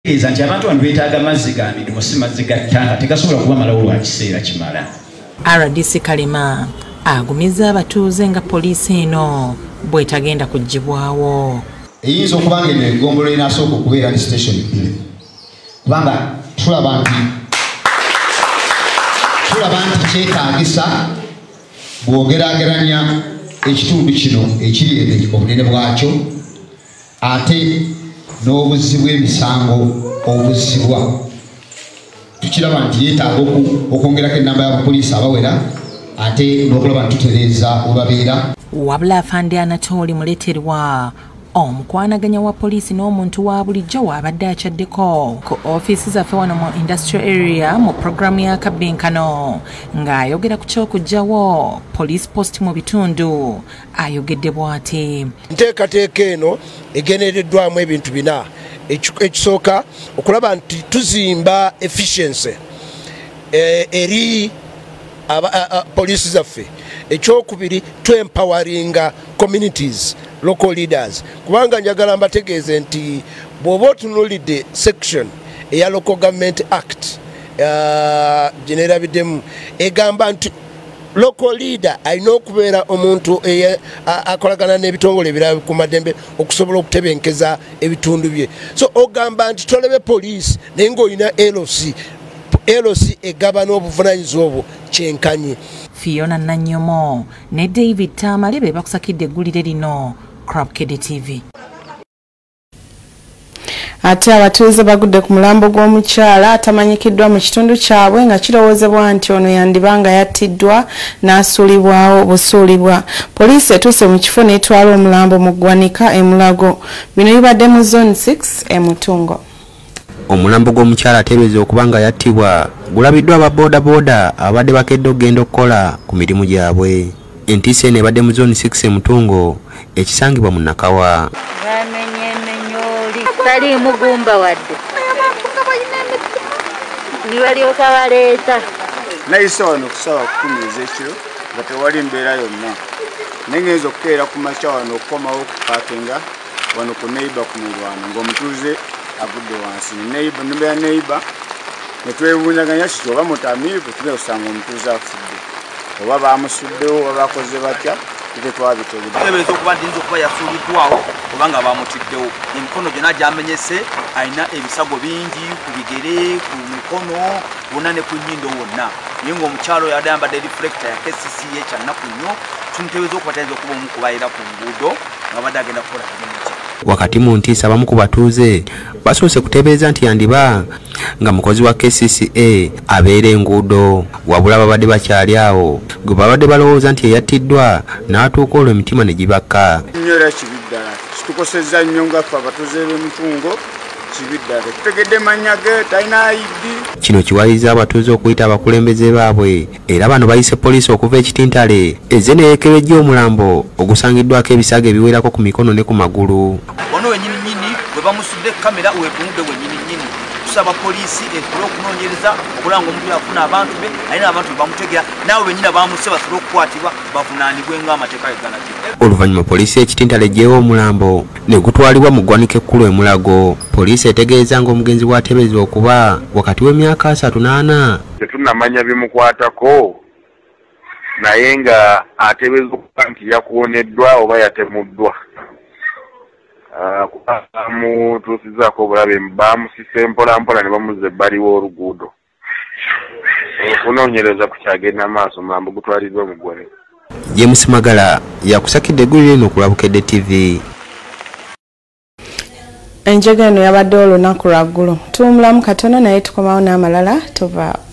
Nti abantu bano beetaaga amazzi ga midumu si mazzi ga ttanga tegasobola kuba malawo lwa kiseera kimala. RDC Kalema agumizza abatuuze nga poliisi eno bw'etagenda kuggyibwawo. Eyinza okuba ng'eno eggombolola enasooka okubeera ne station bbiri. Kubanga tulaba nti kyetaagisa bw'ogeraageranya ekitundu kino ekiri obunene bwakyo ate n'obuzzi bw'emisango obuzibwa. Tukiraba nti yeetaaga okwongerako ennamba y'abapoliisi abawera ate n'okulaba nti tutereeza webabeera. Wabula Afande Anatoli Muleterwa omukwanaganya wa poliisi n'omuntu wa bulijjo wabadde akyaddeko ku ofiisi zaffe wano mu industrial area mu programu ya Kabbinkano ng'ayogera ku ky'okuggyawo police post mu bitundu ayogedde bw'ati. Nteekateeka eno egeneereddwamu ebintu bina. Ekisooka okulaba nti tuzimba efficiency eri poliisi zaffe. Ekyokubiri twempoweringa communities, local leaders. Kubanga njagala mbategeeze nti bw'oba otunuulidde section eya Local Government Act generabidemu egamba nti local leader alina okubeera omuntu akolagana n'ebitongole ebirala ku maddembe okusobola okutebenkeza ebitundu bye. So ogamba nti tolebe poliisi naye ng'olina LOC egaba n'obuvunaanyizibwa obwo kyenkanyi. Fiona Nanyomo ne David Tamale be bakusakidde eggulire lino Crop Kid TV. Ate abatuuze bagudde ku mulambo gw'omukyala atamanyikiddwa mu kitundu kyabwe nga kirowoozebwa nti ono yandibanga yattiddwa n'asuulibwawo busuulibwa. Poliisi etuuse mu kifo n'etwala omulambo mu ggwanika e Mulago. Bino bibadde mu Zone 6 e Mutungo. Omulambo gw'omukyala ateebereza okuba nga yattibwa gulabiddwa aba boda abadde bakedde okugenda okukola ku mirimu gyabwe. Entiisa eno ebadde mu Zone 6 e Mutungo ekisangibwa mu Nakawa. Tali mugumba wadde nibalyoka baleeta nayise wano kusaba kukumiza ekiro nga tewali mbeera yonna nengenza okukeera ku makya wano okukomawo okupakinga wano ku neiba ku mulwano ng'omutuuze agudde wansi nembeera neiba netwebunyaganya kiti oba mutamiivu tugenda kusanga omutuuze afudde oba bamusuddewo oba bakoze batya tebeeza okuba nti yinza okuba yasuuliddwawo obanga bamutiddewo emikono gyonna gyamenyese alina ebisago bingi ku bigere ku mikono wonna ne ku nnyindo wonna naye ng'omukyalo yadde ayambadde reflector ya KCCA kyannaku nnyo tumutebeeza okuba tayinza okuba omu kubayira ku nguudo nga badde agenda kukola kirimu kye. Wakati mu ntiisa abamu ku batuuze basoose kutebeeza nti yandiba nga mukozi wa KCCA abeera enguudo wabula babadde bakyali awo gwe babadde balowooza nti yeyattiddwa n'atuuka olwo emitima ne gibakka. Nnyo era kibi ddala kitukosezza nnyo nga ffe abatuuze b'Emitungo kibi ddala tutegedde mannya ge talina ID. Kino kiwaliza abatuuze okuyita abakulembeze baabwe era bano bayise poliisi okuva ekitintale ezze neyeekebejja omulambo ogusangiddwako ebisago ebiwerako ku mikono ne ku magulu. Wano wenyini nyini bwe bamusudde kamera weetunudde wenyini nyini tusaba poliisi ekole okunoonyereza okulanga omuntu yafuna abantu be alina abantu be bamutegera naawe benyini abamuse basobole okukwatibwa bavunaanibwe ng'amateeka gegalagira. Oluvannyuma poliisi ekitintale eggyewo omulambo ne gutwalibwa mu ggwanika ekkulu e Mulago. Poliisi etegeeza ng'omugenzi bw'ateeberezebwa okuba wakati w'emyaka 34. Tetunnamanya bimukwatako naye nga ateeberezebwa okuba nti yakuwoneddwa oba yatemuddwa. Bamutuusizaako obulabe bamusise mpolampola ne bamuzza ebbali w'oluguudo. Okunoonyereza kukyagenda maaso omulambo gutwaliddwa mu ggwanika. James Magala yakusakidde eggulire lino ku Lwabukedde TV. Enjogeno yabadde olunaku lwaggulu. Tuwumulamu katono naye tukomawo n'amalala tuvaawo.